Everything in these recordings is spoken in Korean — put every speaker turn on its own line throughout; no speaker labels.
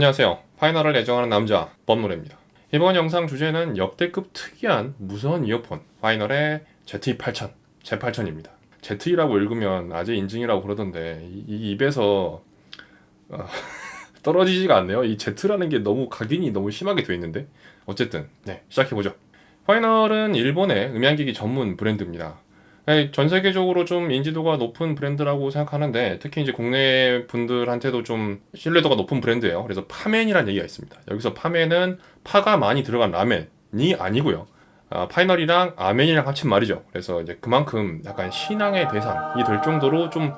안녕하세요. 파이널을 애정하는 남자 범노래입니다. 이번 영상 주제는 역대급 특이한 무선 이어폰 파이널의 ZE8000, Z8000입니다. Z라고 읽으면 아재 인증이라고 그러던데 이 입에서 떨어지지가 않네요. 이 Z라는 게 너무 각인이 너무 심하게 돼 있는데 어쨌든 시작해보죠. 파이널은 일본의 음향기기 전문 브랜드입니다. 전 세계적으로 좀 인지도가 높은 브랜드라고 생각하는데 특히 이제 국내 분들한테도 좀 신뢰도가 높은 브랜드예요. 그래서 파맨이라는 얘기가 있습니다. 여기서 파맨은 파가 많이 들어간 라멘이 아니고요. 파이널이랑 아멘이랑 합친 말이죠. 그래서 이제 그만큼 약간 신앙의 대상이 될 정도로 좀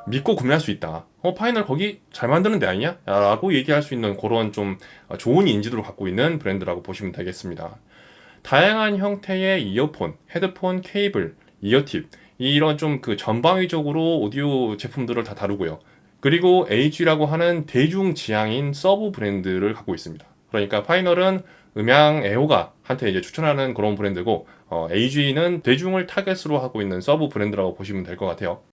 믿고 구매할 수 있다. 파이널 거기 잘 만드는 데 아니냐? 라고 얘기할 수 있는 그런 좀 좋은 인지도를 갖고 있는 브랜드라고 보시면 되겠습니다. 다양한 형태의 이어폰, 헤드폰, 케이블, 이어팁 이런 좀 그 전방위적으로 오디오 제품들을 다 다루고요. 그리고 AG라고 하는 대중 지향인 서브 브랜드를 갖고 있습니다. 그러니까 파이널은 음향 애호가한테 이제 추천하는 그런 브랜드고 AG는 대중을 타겟으로 하고 있는 서브 브랜드라고 보시면 될 것 같아요.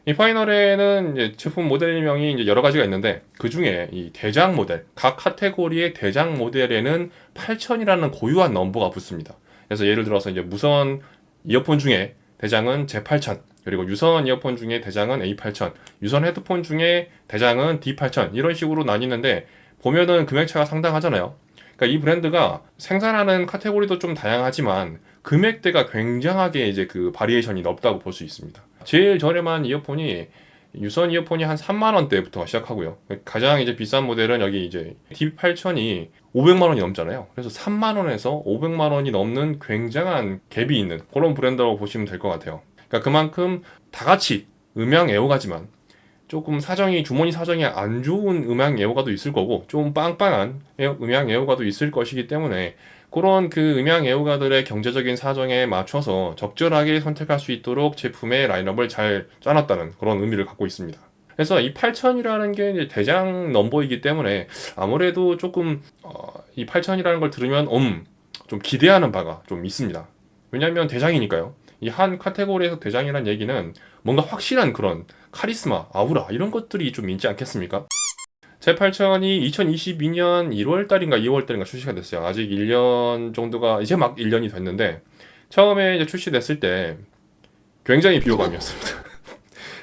이 파이널에는 이제 제품 모델명이 이제 여러 가지가 있는데 그 중에 이 대장 모델, 각 카테고리의 대장 모델에는 8000이라는 고유한 넘버가 붙습니다. 그래서 예를 들어서 이제 무선 이어폰 중에 대장은 Z8000, 그리고 유선 이어폰 중에 대장은 A8000, 유선 헤드폰 중에 대장은 D8000 이런 식으로 나뉘는데 보면은 금액차가 상당하잖아요. 그러니까 이 브랜드가 생산하는 카테고리도 좀 다양하지만 금액대가 굉장하게 이제 그 바리에이션이 넓다고 볼 수 있습니다. 제일 저렴한 이어폰이 유선 이어폰이 한 3만 원대부터 시작하고요. 가장 이제 비싼 모델은 여기 이제 D8000이 500만 원이 넘잖아요. 그래서 3만 원에서 500만 원이 넘는 굉장한 갭이 있는 그런 브랜드라고 보시면 될 것 같아요. 그러니까 그만큼 다 같이 음향 애호가지만 조금 주머니 사정이 안 좋은 음향 애호가도 있을 거고 좀 빵빵한 음향 애호가도 있을 것이기 때문에 그런 그 음향 애호가들의 경제적인 사정에 맞춰서 적절하게 선택할 수 있도록 제품의 라인업을 잘 짜놨다는 그런 의미를 갖고 있습니다. 그래서 이 8000이라는 게 이제 대장 넘버이기 때문에 아무래도 조금 이 8000이라는 걸 들으면 좀 기대하는 바가 좀 있습니다. 왜냐하면 대장이니까요. 이 한 카테고리에서 대장이라는 얘기는 뭔가 확실한 그런 카리스마, 아우라 이런 것들이 좀 있지 않겠습니까? Z8000이 2022년 1월달인가 2월달인가 출시가 됐어요. 아직 1년 정도가 이제 막 1년이 됐는데 처음에 이제 출시됐을 때 굉장히 비호감이었습니다.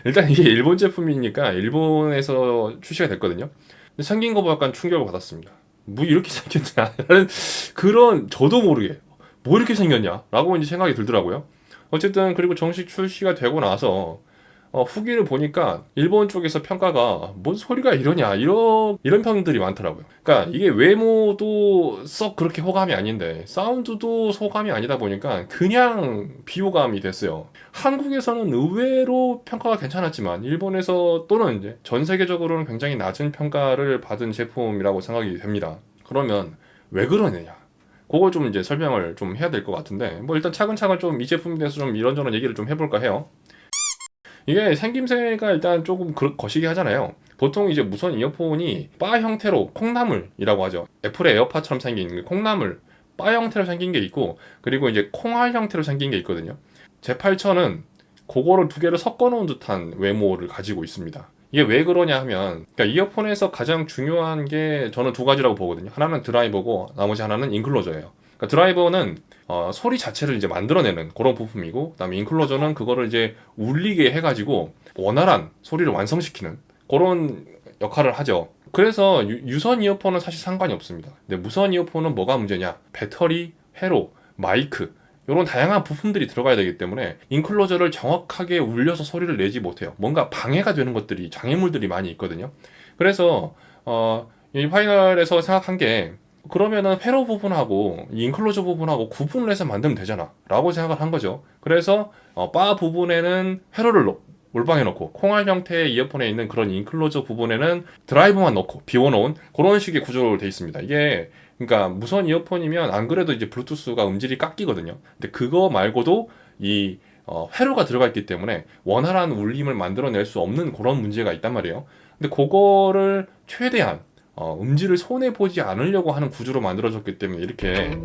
일단 이게 일본 제품이니까 일본에서 출시가 됐거든요. 근데 생긴 거 보고 약간 충격을 받았습니다. 뭐 이렇게 생겼냐? 라는 그런 저도 모르게 뭐 이렇게 생겼냐? 라고 이제 생각이 들더라고요. 어쨌든 그리고 정식 출시가 되고 나서 후기를 보니까 일본 쪽에서 평가가 뭔 소리가 이러냐 이런 평들이 많더라고요. 그러니까 이게 외모도 썩 그렇게 호감이 아닌데 사운드도 소감이 아니다 보니까 그냥 비호감이 됐어요. 한국에서는 의외로 평가가 괜찮았지만 일본에서 또는 이제 전 세계적으로는 굉장히 낮은 평가를 받은 제품이라고 생각이 됩니다. 그러면 왜 그러느냐? 그걸 좀 이제 설명을 좀 해야 될 것 같은데 뭐 일단 차근차근 좀 이 제품에 대해서 좀 이런저런 얘기를 좀 해볼까 해요. 이게 생김새가 일단 조금 거시기 하잖아요. 보통 이제 무선 이어폰이 바 형태로 콩나물이라고 하죠. 애플의 에어팟처럼 생긴 콩나물 바 형태로 생긴 게 있고 그리고 이제 콩알 형태로 생긴 게 있거든요. Z8000은 그거를 두 개를 섞어 놓은 듯한 외모를 가지고 있습니다. 이게 왜 그러냐 하면 그러니까 이어폰에서 가장 중요한 게 저는 두 가지라고 보거든요. 하나는 드라이버고 나머지 하나는 인클로저예요. 그러니까 드라이버는 소리 자체를 이제 만들어내는 그런 부품이고 그다음에 인클로저는 그거를 이제 울리게 해가지고 원활한 소리를 완성시키는 그런 역할을 하죠. 그래서 유선 이어폰은 사실 상관이 없습니다. 근데 무선 이어폰은 뭐가 문제냐? 배터리, 회로, 마이크 이런 다양한 부품들이 들어가야 되기 때문에 인클로저를 정확하게 울려서 소리를 내지 못해요. 뭔가 방해가 되는 것들이 장애물들이 많이 있거든요. 그래서 이 파이널에서 생각한 게 그러면은 회로 부분하고 이 인클로저 부분하고 구분을 해서 만들면 되잖아 라고 생각을 한 거죠. 그래서 바 부분에는 회로를 몰빵해 놓고 콩알 형태의 이어폰에 있는 그런 인클로저 부분에는 드라이버만 넣고 비워놓은 그런 식의 구조로 되어 있습니다. 이게 그러니까 무선 이어폰이면 안 그래도 이제 블루투스가 음질이 깎이거든요. 근데 그거 말고도 이 회로가 들어가 있기 때문에 원활한 울림을 만들어낼 수 없는 그런 문제가 있단 말이에요. 근데 그거를 최대한 음질을 손해보지 않으려고 하는 구조로 만들어졌기 때문에 이렇게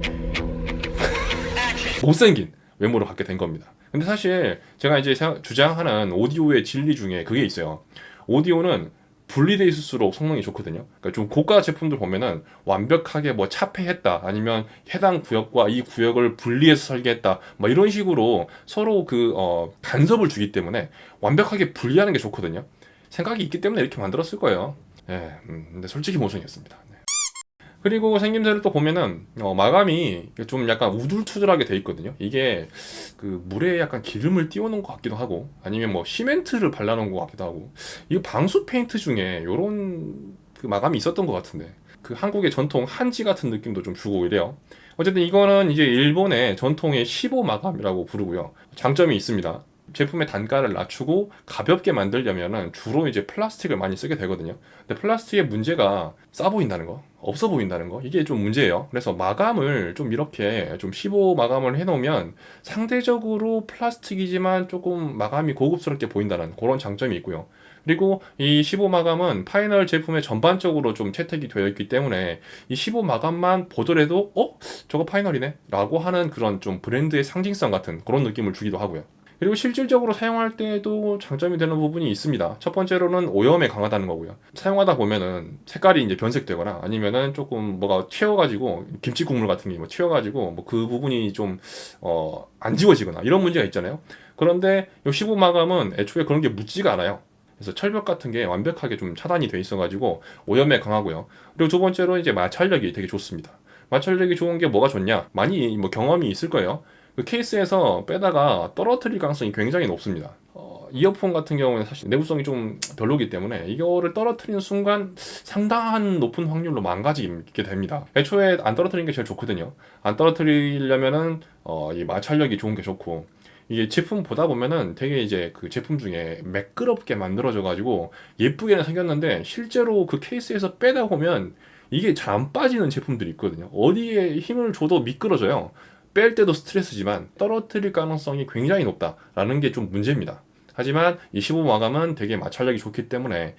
못생긴 외모를 갖게 된 겁니다. 근데 사실 제가 이제 주장하는 오디오의 진리 중에 그게 있어요. 오디오는 분리돼 있을수록 성능이 좋거든요. 그러니까 좀 고가 제품들 보면은 완벽하게 뭐 차폐했다, 아니면 해당 구역과 이 구역을 분리해서 설계했다, 뭐 이런 식으로 서로 간섭을 주기 때문에 완벽하게 분리하는 게 좋거든요. 생각이 있기 때문에 이렇게 만들었을 거예요. 예, 근데 솔직히 모성이었습니다. 네. 그리고 생김새를 또 보면은 마감이 좀 약간 우둘투둘하게 돼 있거든요. 이게 그 물에 약간 기름을 띄워놓은 것 같기도 하고, 아니면 뭐 시멘트를 발라놓은 것 같기도 하고. 이거 방수 페인트 중에 요런 그 마감이 있었던 것 같은데, 그 한국의 전통 한지 같은 느낌도 좀 주고 이래요. 어쨌든 이거는 이제 일본의 전통의 15 마감이라고 부르고요. 장점이 있습니다. 제품의 단가를 낮추고 가볍게 만들려면은 주로 이제 플라스틱을 많이 쓰게 되거든요. 근데 플라스틱의 문제가 싸 보인다는 거, 없어 보인다는 거, 이게 좀 문제예요. 그래서 마감을 좀 이렇게 좀 15 마감을 해놓으면 상대적으로 플라스틱이지만 조금 마감이 고급스럽게 보인다는 그런 장점이 있고요. 그리고 이 15 마감은 파이널 제품에 전반적으로 좀 채택이 되어 있기 때문에 이 15 마감만 보더라도 저거 파이널이네 라고 하는 그런 좀 브랜드의 상징성 같은 그런 느낌을 주기도 하고요. 그리고 실질적으로 사용할 때도 장점이 되는 부분이 있습니다. 첫 번째로는 오염에 강하다는 거고요. 사용하다 보면은 색깔이 이제 변색되거나, 아니면은 조금 뭐가 튀어가지고 김치 국물 같은 게 뭐 튀어가지고 뭐 그 부분이 좀 안 지워지거나 이런 문제가 있잖아요. 그런데 이 15 마감은 애초에 그런 게 묻지가 않아요. 그래서 철벽 같은 게 완벽하게 좀 차단이 돼 있어가지고 오염에 강하고요. 그리고 두 번째로 이제 마찰력이 되게 좋습니다. 마찰력이 좋은 게 뭐가 좋냐? 많이 뭐 경험이 있을 거예요. 그 케이스에서 빼다가 떨어뜨릴 가능성이 굉장히 높습니다. 이어폰 같은 경우는 사실 내구성이 좀 별로기 때문에 이거를 떨어뜨리는 순간 상당한 높은 확률로 망가지게 됩니다. 애초에 안 떨어뜨리는 게 제일 좋거든요. 안 떨어뜨리려면은 이 마찰력이 좋은 게 좋고, 이게 제품 보다 보면은 되게 이제 그 제품 중에 매끄럽게 만들어져 가지고 예쁘게는 생겼는데, 실제로 그 케이스에서 빼다 보면 이게 잘 안 빠지는 제품들이 있거든요. 어디에 힘을 줘도 미끄러져요. 뺄 때도 스트레스지만 떨어뜨릴 가능성이 굉장히 높다라는 게 좀 문제입니다. 하지만 이 15 마감은 되게 마찰력이 좋기 때문에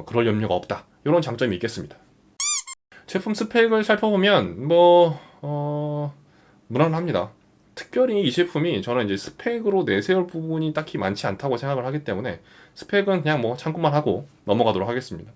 그럴 염려가 없다, 이런 장점이 있겠습니다. 제품 스펙을 살펴보면 무난합니다. 특별히 이 제품이 저는 이제 스펙으로 내세울 부분이 딱히 많지 않다고 생각을 하기 때문에 스펙은 그냥 뭐 참고만 하고 넘어가도록 하겠습니다.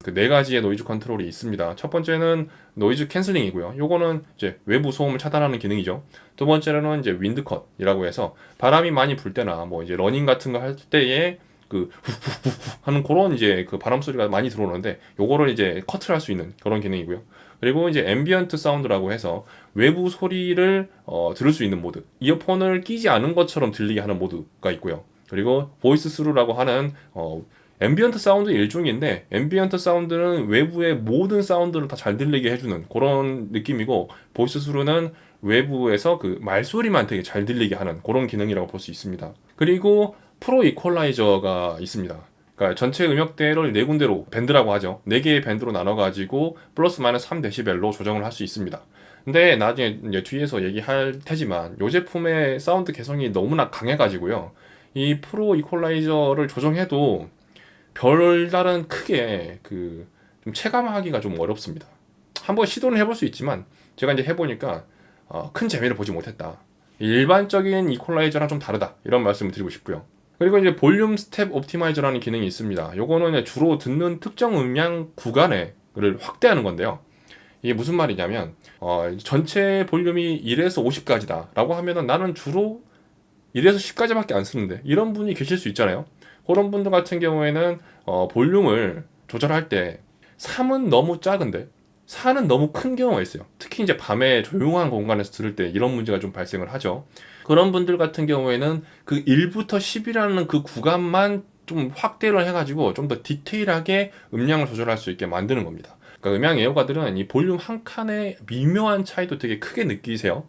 그 네 가지의 노이즈 컨트롤이 있습니다. 첫 번째는 노이즈 캔슬링이고요. 요거는 이제 외부 소음을 차단하는 기능이죠. 두 번째로는 이제 윈드 컷이라고 해서 바람이 많이 불 때나 뭐 이제 러닝 같은 거 할 때에 그 후후후후 하는 그런 이제 그 바람 소리가 많이 들어오는데, 요거를 이제 커트를 할 수 있는 그런 기능이고요. 그리고 이제 앰비언트 사운드라고 해서 외부 소리를 들을 수 있는 모드, 이어폰을 끼지 않은 것처럼 들리게 하는 모드가 있고요. 그리고 보이스 스루라고 하는 앰비언트 사운드 일종인데, 앰비언트 사운드는 외부의 모든 사운드를 다 잘 들리게 해주는 그런 느낌이고, 보이스 스루는 외부에서 그 말소리만 되게 잘 들리게 하는 그런 기능이라고 볼 수 있습니다. 그리고 프로 이퀄라이저가 있습니다. 그러니까 전체 음역대를 네 군데로, 밴드라고 하죠. 네 개의 밴드로 나눠가지고 플러스 마이너스 3dB로 조정을 할 수 있습니다. 근데 나중에 이제 뒤에서 얘기할 테지만 이 제품의 사운드 개성이 너무나 강해가지고요. 이 프로 이퀄라이저를 조정해도 별다른 크게 좀 체감하기가 좀 어렵습니다. 한번 시도는 해볼 수 있지만 제가 이제 해보니까 큰 재미를 보지 못했다. 일반적인 이퀄라이저랑 좀 다르다, 이런 말씀을 드리고 싶고요. 그리고 이제 볼륨 스텝 옵티마이저라는 기능이 있습니다. 요거는 주로 듣는 특정 음량 구간을 확대하는 건데요. 이게 무슨 말이냐면 전체 볼륨이 1에서 50까지다 라고 하면은 나는 주로 1에서 10까지밖에 안 쓰는데, 이런 분이 계실 수 있잖아요. 그런 분들 같은 경우에는 볼륨을 조절할 때 3은 너무 작은데 4는 너무 큰 경우가 있어요. 특히 이제 밤에 조용한 공간에서 들을 때 이런 문제가 좀 발생을 하죠. 그런 분들 같은 경우에는 그 1부터 10이라는 그 구간만 좀 확대를 해가지고 좀 더 디테일하게 음량을 조절할 수 있게 만드는 겁니다. 그러니까 음향 애호가들은 이 볼륨 한 칸의 미묘한 차이도 되게 크게 느끼세요.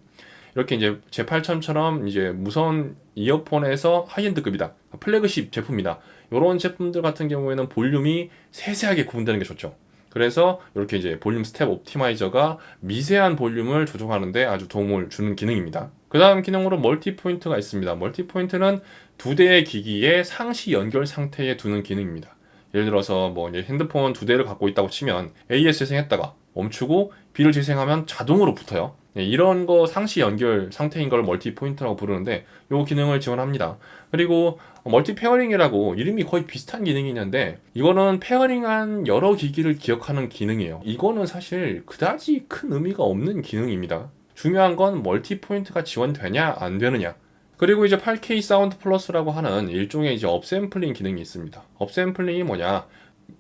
이렇게 이제 제8참처럼 이제 무선 이어폰에서 하이엔드급이다, 플래그십 제품이다, 이런 제품들 같은 경우에는 볼륨이 세세하게 구분되는 게 좋죠. 그래서 이렇게 이제 볼륨 스텝 옵티마이저가 미세한 볼륨을 조정하는데 아주 도움을 주는 기능입니다. 그 다음 기능으로 멀티 포인트가 있습니다. 멀티 포인트는 두 대의 기기의 상시 연결 상태에 두는 기능입니다. 예를 들어서 뭐 이제 핸드폰 두 대를 갖고 있다고 치면 A에 재생했다가 멈추고 B를 재생하면 자동으로 붙어요. 이런 거 상시 연결 상태인 걸 멀티 포인트라고 부르는데 이 기능을 지원합니다. 그리고 멀티 페어링이라고 이름이 거의 비슷한 기능이 있는데 이거는 페어링한 여러 기기를 기억하는 기능이에요. 이거는 사실 그다지 큰 의미가 없는 기능입니다. 중요한 건 멀티 포인트가 지원되냐 안 되느냐. 그리고 이제 8K 사운드 플러스라고 하는 일종의 이제 업샘플링 기능이 있습니다. 업샘플링이 뭐냐?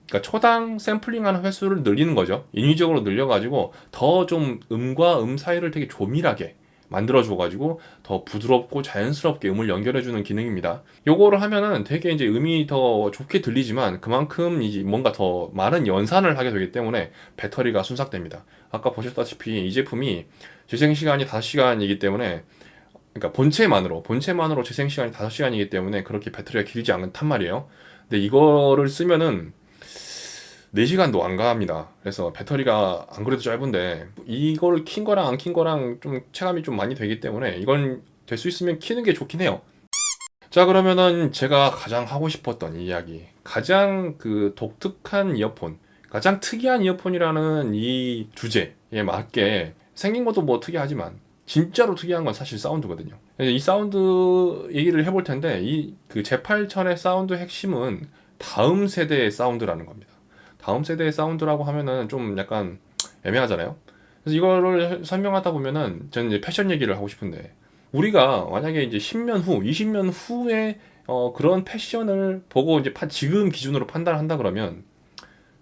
그러니까 초당 샘플링하는 횟수를 늘리는 거죠. 인위적으로 늘려가지고 더 좀 음과 음 사이를 되게 조밀하게 만들어줘가지고 더 부드럽고 자연스럽게 음을 연결해주는 기능입니다. 요거를 하면은 되게 이제 음이 더 좋게 들리지만 그만큼 이제 뭔가 더 많은 연산을 하게 되기 때문에 배터리가 순삭됩니다. 아까 보셨다시피 이 제품이 재생 시간이 5시간이기 때문에 그러니까 본체만으로 재생 시간이 5시간이기 때문에 그렇게 배터리가 길지 않단 말이에요. 근데 이거를 쓰면은 4시간도 안 갑니다. 그래서 배터리가 안 그래도 짧은데 이걸 킨 거랑 안 킨 거랑 좀 체감이 좀 많이 되기 때문에 이건 될 수 있으면 키는 게 좋긴 해요. 자, 그러면은 제가 가장 하고 싶었던 이야기, 가장 그 독특한 이어폰, 가장 특이한 이어폰이라는 이 주제에 맞게 생긴 것도 뭐 특이하지만 진짜로 특이한 건 사실 사운드거든요. 이 사운드 얘기를 해볼 텐데 이 그 제8000의 사운드 핵심은 다음 세대의 사운드라는 겁니다. 다음 세대의 사운드라고 하면은 좀 약간 애매하잖아요. 그래서 이거를 설명하다 보면은 저는 이제 패션 얘기를 하고 싶은데 우리가 만약에 이제 10년 후, 20년 후에 그런 패션을 보고 이제 지금 기준으로 판단한다 그러면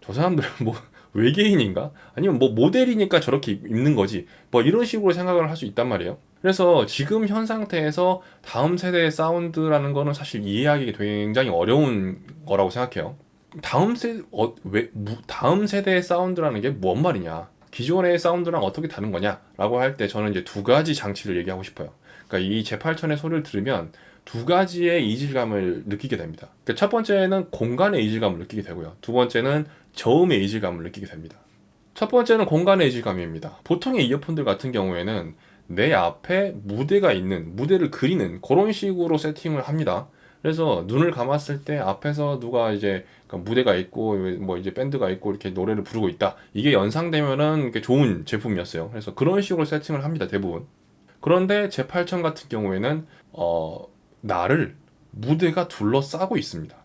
저 사람들은 뭐 외계인인가? 아니면 뭐 모델이니까 저렇게 입는 거지. 뭐 이런 식으로 생각을 할 수 있단 말이에요. 그래서 지금 현 상태에서 다음 세대의 사운드라는 거는 사실 이해하기 굉장히 어려운 거라고 생각해요. 다음 세대의 사운드라는 게 뭔 말이냐? 기존의 사운드랑 어떻게 다른 거냐라고 할 때 저는 이제 두 가지 장치를 얘기하고 싶어요. 그러니까 이 제8000의 소리를 들으면 두 가지의 이질감을 느끼게 됩니다. 그러니까 첫 번째는 공간의 이질감을 느끼게 되고요. 두 번째는 저음의 이질감을 느끼게 됩니다. 첫 번째는 공간의 이질감입니다. 보통의 이어폰들 같은 경우에는 내 앞에 무대를 그리는 그런 식으로 세팅을 합니다. 그래서 눈을 감았을 때 앞에서 누가 이제 그러니까 무대가 있고 뭐 이제 밴드가 있고 이렇게 노래를 부르고 있다. 이게 연상되면은 이렇게 좋은 제품이었어요. 그래서 그런 식으로 세팅을 합니다, 대부분. 그런데 제8000 같은 경우에는 나를 무대가 둘러싸고 있습니다.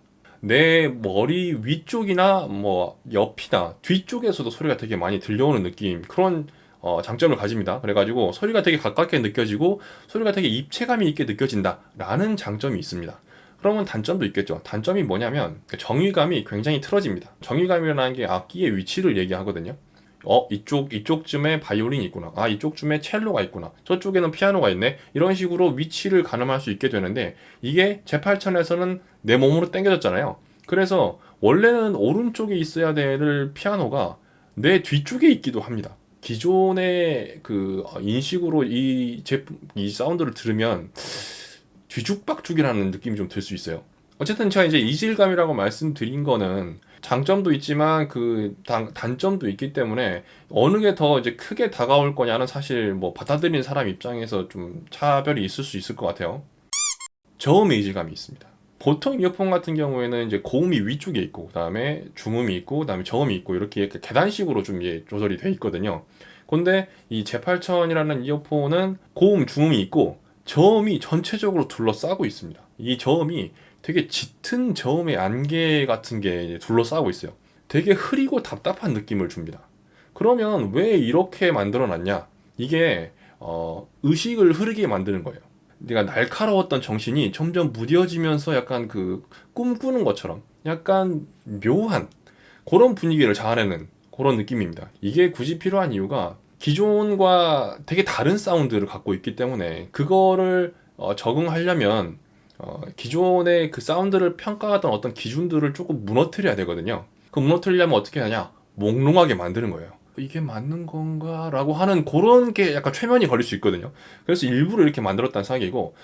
내 머리 위쪽이나 뭐 옆이나 뒤쪽에서도 소리가 되게 많이 들려오는 느낌, 그런 장점을 가집니다. 그래가지고 소리가 되게 가깝게 느껴지고 소리가 되게 입체감이 있게 느껴진다라는 장점이 있습니다. 그러면 단점도 있겠죠. 단점이 뭐냐면 정의감이 굉장히 틀어집니다. 정의감이라는 게 악기의 위치를 얘기하거든요. 이쪽쯤에 바이올린이 있구나. 아, 이쪽쯤에 첼로가 있구나. 저쪽에는 피아노가 있네. 이런 식으로 위치를 가늠할 수 있게 되는데 이게 제8000에서는 내 몸으로 당겨졌잖아요. 그래서 원래는 오른쪽에 있어야 될 피아노가 내 뒤쪽에 있기도 합니다. 기존의 그 인식으로 이 사운드를 들으면 뒤죽박죽이라는 느낌이 좀 들 수 있어요. 어쨌든 제가 이제 이질감이라고 말씀드린 거는 장점도 있지만 그 단점도 있기 때문에 어느 게 더 이제 크게 다가올 거냐는 사실 뭐 받아들이는 사람 입장에서 좀 차별이 있을 수 있을 것 같아요. 저음의 이질감이 있습니다. 보통 이어폰 같은 경우에는 이제 고음이 위쪽에 있고, 그다음에 중음이 있고, 그다음에 저음이 있고 이렇게 계단식으로 좀 조절이 돼 있거든요. 근데 이 제8000이라는 이어폰은 고음, 중음이 있고 저음이 전체적으로 둘러싸고 있습니다. 이 저음이 되게 짙은 저음의 안개 같은 게 둘러싸고 있어요. 되게 흐리고 답답한 느낌을 줍니다. 그러면 왜 이렇게 만들어 놨냐? 이게 의식을 흐르게 만드는 거예요. 내가 날카로웠던 정신이 점점 무뎌지면서 약간 그 꿈꾸는 것처럼 약간 묘한 그런 분위기를 자아내는 그런 느낌입니다. 이게 굳이 필요한 이유가 기존과 되게 다른 사운드를 갖고 있기 때문에 그거를 적응하려면 기존의 그 사운드를 평가하던 어떤 기준들을 조금 무너뜨려야 되거든요. 그 무너뜨리려면 어떻게 하냐? 몽롱하게 만드는 거예요. 이게 맞는 건가? 라고 하는 그런 게 약간 최면이 걸릴 수 있거든요. 그래서 일부러 이렇게 만들었다는 생각이고,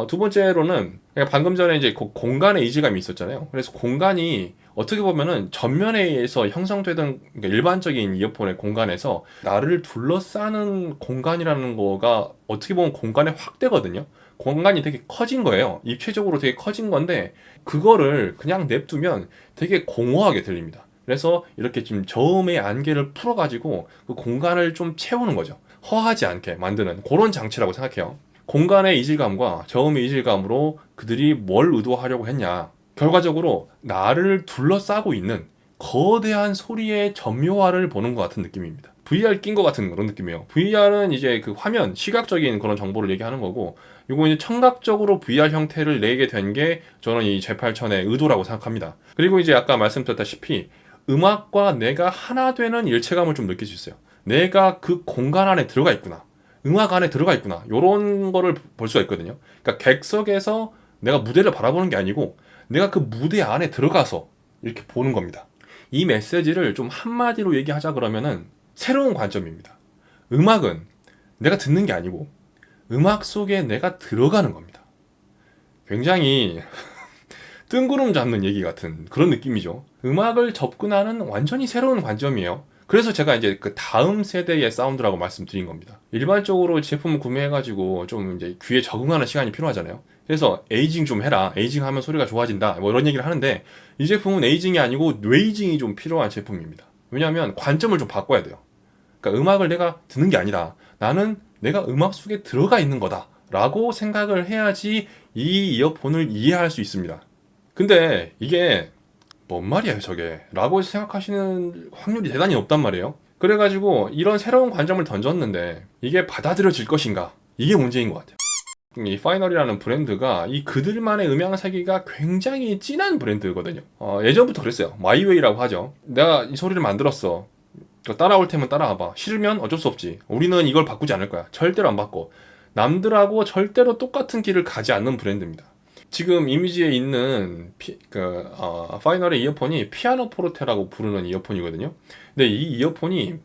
두 번째로는 방금 전에 이제 공간의 이질감이 있었잖아요. 그래서 공간이 어떻게 보면은 전면에서 형성되던 그러니까 일반적인 이어폰의 공간에서 나를 둘러싸는 공간이라는 거가 어떻게 보면 공간의 확대거든요. 공간이 되게 커진 거예요. 입체적으로 되게 커진 건데 그거를 그냥 냅두면 되게 공허하게 들립니다. 그래서 이렇게 지금 저음의 안개를 풀어가지고 그 공간을 좀 채우는 거죠. 허하지 않게 만드는 그런 장치라고 생각해요. 공간의 이질감과 저음의 이질감으로 그들이 뭘 의도하려고 했냐. 결과적으로 나를 둘러싸고 있는 거대한 소리의 점묘화를 보는 것 같은 느낌입니다. VR 낀 것 같은 그런 느낌이에요. VR은 이제 그 화면, 시각적인 그런 정보를 얘기하는 거고, 이거 이제 청각적으로 VR 형태를 내게 된 게 저는 이 제8000의 의도라고 생각합니다. 그리고 이제 아까 말씀드렸다시피 음악과 내가 하나 되는 일체감을 좀 느낄 수 있어요. 내가 그 공간 안에 들어가 있구나. 음악 안에 들어가 있구나. 이런 거를 볼 수가 있거든요. 그러니까 객석에서 내가 무대를 바라보는 게 아니고 내가 그 무대 안에 들어가서 이렇게 보는 겁니다. 이 메시지를 좀 한마디로 얘기하자 그러면은 새로운 관점입니다. 음악은 내가 듣는 게 아니고 음악 속에 내가 들어가는 겁니다. 굉장히 뜬구름 잡는 얘기 같은 그런 느낌이죠. 음악을 접근하는 완전히 새로운 관점이에요. 그래서 제가 이제 그 다음 세대의 사운드라고 말씀드린 겁니다. 일반적으로 제품을 구매해가지고 좀 이제 귀에 적응하는 시간이 필요하잖아요. 그래서 에이징 좀 해라. 에이징 하면 소리가 좋아진다. 뭐 이런 얘기를 하는데 이 제품은 에이징이 아니고 뇌이징이 좀 필요한 제품입니다. 왜냐하면 관점을 좀 바꿔야 돼요. 그러니까 음악을 내가 듣는 게 아니라 나는 내가 음악 속에 들어가 있는 거다. 라고 생각을 해야지 이 이어폰을 이해할 수 있습니다. 근데 이게 뭔 말이에요 저게 라고 생각하시는 확률이 대단히 높단 말이에요. 그래가지고 이런 새로운 관점을 던졌는데 이게 받아들여질 것인가, 이게 문제인 것 같아요. 이 파이널이라는 브랜드가 이 그들만의 음향 세계가 굉장히 진한 브랜드거든요. 예전부터 그랬어요. 마이웨이라고 하죠. 내가 이 소리를 만들었어, 따라올 테면 따라와봐. 싫으면 어쩔 수 없지. 우리는 이걸 바꾸지 않을 거야. 절대로 안 바꿔. 남들하고 절대로 똑같은 길을 가지 않는 브랜드입니다. 지금 이미지에 있는 파이널의 이어폰이 피아노 포르테라고 부르는 이어폰이거든요. 근데 이 이어폰이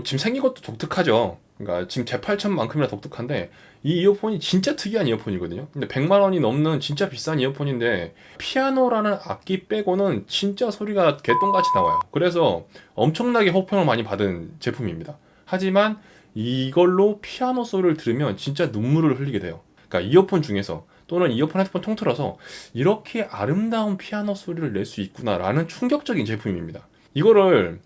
지금 생긴 것도 독특하죠. 그러니까 지금 제8000만큼이나 독특한데 이 이어폰이 진짜 특이한 이어폰이거든요. 근데 100만 원이 넘는 진짜 비싼 이어폰인데 피아노라는 악기 빼고는 진짜 소리가 개똥같이 나와요. 그래서 엄청나게 호평을 많이 받은 제품입니다. 하지만 이걸로 피아노 소리를 들으면 진짜 눈물을 흘리게 돼요. 그러니까 이어폰 중에서 또는 이어폰 헤드폰 통틀어서 이렇게 아름다운 피아노 소리를 낼 수 있구나라는 충격적인 제품입니다. 이거를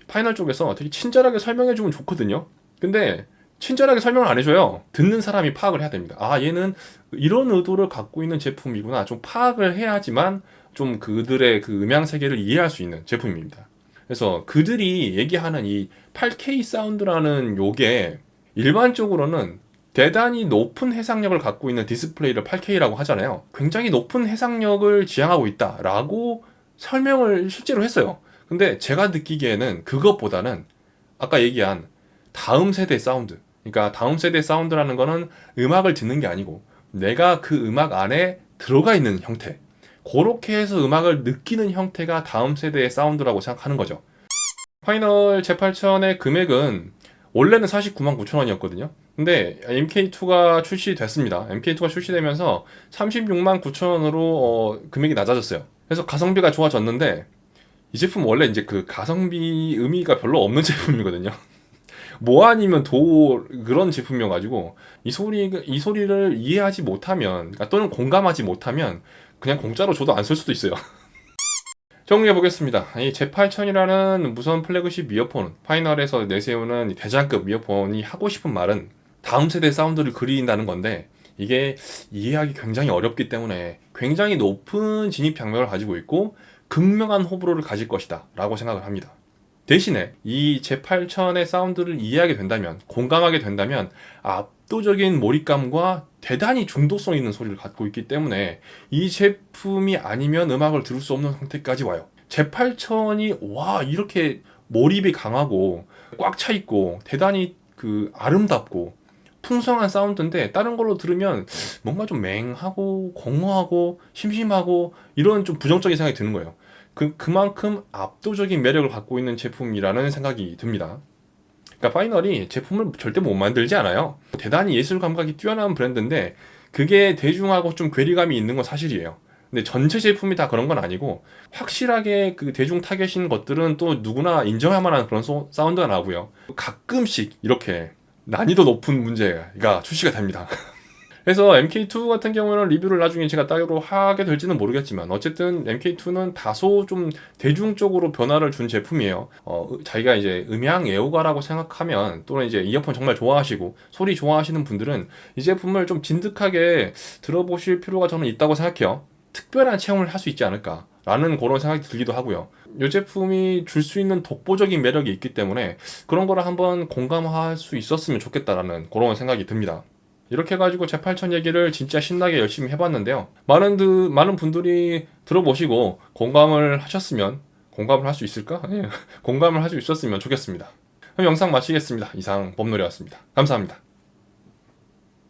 파이널 쪽에서 되게 친절하게 설명해주면 좋거든요. 근데 친절하게 설명을 안 해줘요. 듣는 사람이 파악을 해야 됩니다. 아, 얘는 이런 의도를 갖고 있는 제품이구나. 좀 파악을 해야지만 좀 그들의 그 음향 세계를 이해할 수 있는 제품입니다. 그래서 그들이 얘기하는 이 8K 사운드라는 요게 일반적으로는 대단히 높은 해상력을 갖고 있는 디스플레이를 8K라고 하잖아요. 굉장히 높은 해상력을 지향하고 있다라고 설명을 실제로 했어요. 근데 제가 느끼기에는 그것보다는 아까 얘기한 다음 세대 사운드, 그러니까 다음 세대 사운드라는 거는 음악을 듣는 게 아니고 내가 그 음악 안에 들어가 있는 형태, 그렇게 해서 음악을 느끼는 형태가 다음 세대의 사운드라고 생각하는 거죠. 파이널 제8000의 금액은 원래는 499,900원이었거든요. 근데 MK2가 출시됐습니다. MK2가 출시되면서 369,900원으로 금액이 낮아졌어요. 그래서 가성비가 좋아졌는데 이 제품 원래 이제 그 가성비 의미가 별로 없는 제품이거든요. 뭐 아니면 도 그런 제품이어가지고 이 소리를 이해하지 못하면, 또는 공감하지 못하면 그냥 공짜로 줘도 안 쓸 수도 있어요. 정리해 보겠습니다. 이 제8000이라는 무선 플래그십 이어폰, 파이널에서 내세우는 대장급 이어폰이 하고 싶은 말은 다음 세대 사운드를 그린다는 건데, 이게 이해하기 굉장히 어렵기 때문에 굉장히 높은 진입 장벽을 가지고 있고 극명한 호불호를 가질 것이다 라고 생각을 합니다. 대신에 이 제8000의 사운드를 이해하게 된다면, 공감하게 된다면 압도적인 몰입감과 대단히 중독성 있는 소리를 갖고 있기 때문에 이 제품이 아니면 음악을 들을 수 없는 상태까지 와요. 제8000이 와 이렇게 몰입이 강하고 꽉 차 있고 대단히 그 아름답고 풍성한 사운드인데 다른 걸로 들으면 뭔가 좀 맹하고 공허하고 심심하고 이런 좀 부정적인 생각이 드는 거예요. 그만큼 압도적인 매력을 갖고 있는 제품이라는 생각이 듭니다. 그러니까 파이널이 제품을 절대 못 만들지 않아요. 대단히 예술 감각이 뛰어난 브랜드인데 그게 대중하고 좀 괴리감이 있는 건 사실이에요. 근데 전체 제품이 다 그런 건 아니고 확실하게 그 대중 타겟인 것들은 또 누구나 인정할 만한 그런 사운드가 나고요. 가끔씩 이렇게 난이도 높은 문제가 출시가 됩니다. 그래서 MK2 같은 경우는 리뷰를 나중에 제가 따로 하게 될지는 모르겠지만 어쨌든 MK2는 다소 좀 대중적으로 변화를 준 제품이에요. 자기가 이제 음향 애호가라고 생각하면 또는 이제 이어폰 정말 좋아하시고 소리 좋아하시는 분들은 이 제품을 좀 진득하게 들어보실 필요가 저는 있다고 생각해요. 특별한 체험을 할 수 있지 않을까 라는 그런 생각이 들기도 하고요. 이 제품이 줄 수 있는 독보적인 매력이 있기 때문에 그런 거를 한번 공감할 수 있었으면 좋겠다라는 그런 생각이 듭니다. 이렇게 해가지고 제 8000 얘기를 진짜 신나게 열심히 해봤는데요. 많은 분들이 들어보시고 공감을 하셨으면, 공감을 할 수 있을까? 예. 공감을 할 수 있었으면 좋겠습니다. 그럼 영상 마치겠습니다. 이상 범노래였습니다. 감사합니다.